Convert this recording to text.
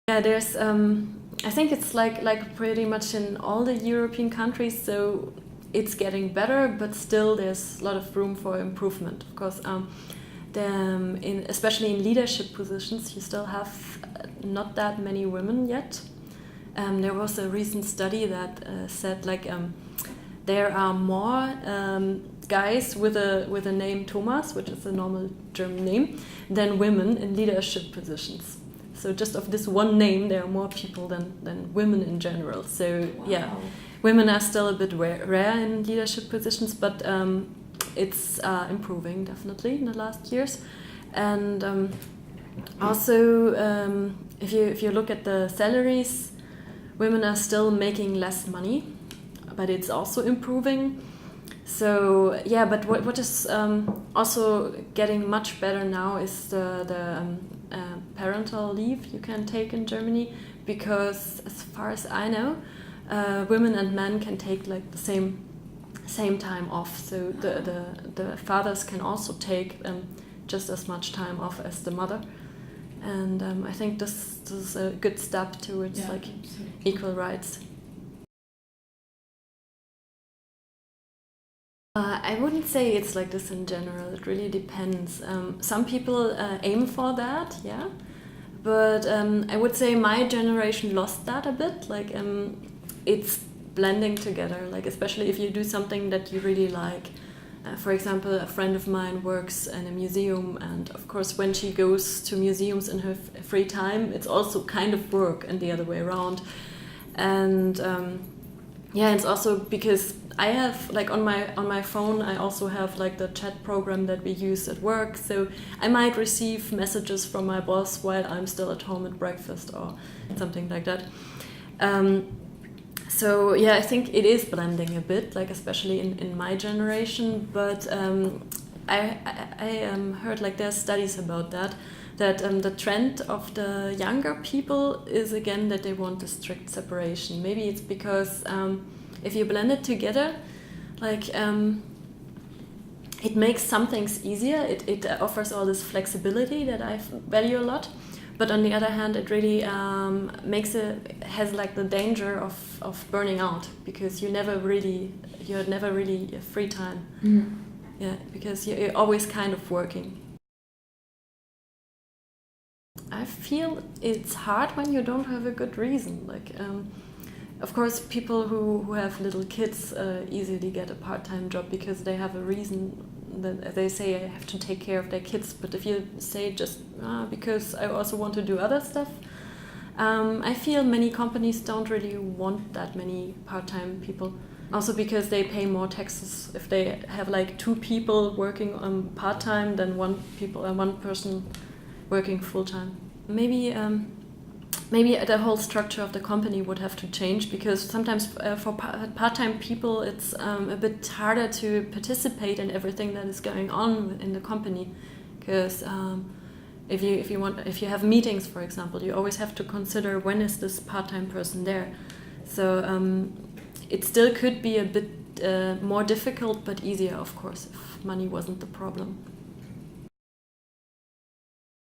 Yeah, there's. I think it's like pretty much in all the European countries. So it's getting better, but still there's a lot of room for improvement. Of course, especially in leadership positions, you still have not that many women yet. There was a recent study that said there are more guys with a name Thomas, which is a normal German name, than women in leadership positions. So just of this one name, there are more people than women in general. So wow. Yeah, women are still a bit rare in leadership positions, but it's improving definitely in the last years. And also, if you look at the salaries, women are still making less money, but it's also improving. So yeah, but what is also getting much better now is the parental leave you can take in Germany, because as far as I know, women and men can take like the same time off. So the fathers can also take just as much time off as the mother. And I think this is a good step towards equal rights. I wouldn't say it's like this in general. It really depends. Some people aim for that, yeah. But I would say my generation lost that a bit. It's blending together. Especially if you do something that you really like. For example, a friend of mine works in a museum, and of course, when she goes to museums in her free time, it's also kind of work, and the other way around. And it's also because I have on my phone, I also have the chat program that we use at work. So I might receive messages from my boss while I'm still at home at breakfast or something like that. So yeah, I think it is blending a bit, especially in my generation. But I heard there's studies about that the trend of the younger people is again that they want a strict separation. Maybe it's because if you blend it together, it makes some things easier. It offers all this flexibility that I value a lot. But on the other hand, it really has the danger of burning out, because you're never really free time. Mm-hmm. Yeah, because you're always kind of working. I feel it's hard when you don't have a good reason. Of course, people who have little kids easily get a part-time job because they have a reason. That they say I have to take care of their kids. But if you say just because I also want to do other stuff, I feel many companies don't really want that many part-time people. Also because they pay more taxes if they have 2 people working on part-time than one person working full-time. Maybe the whole structure of the company would have to change, because sometimes for part-time people it's a bit harder to participate in everything that is going on in the company. Because if you have meetings, for example, you always have to consider when is this part-time person there. So it still could be a bit more difficult, but easier, of course, if money wasn't the problem.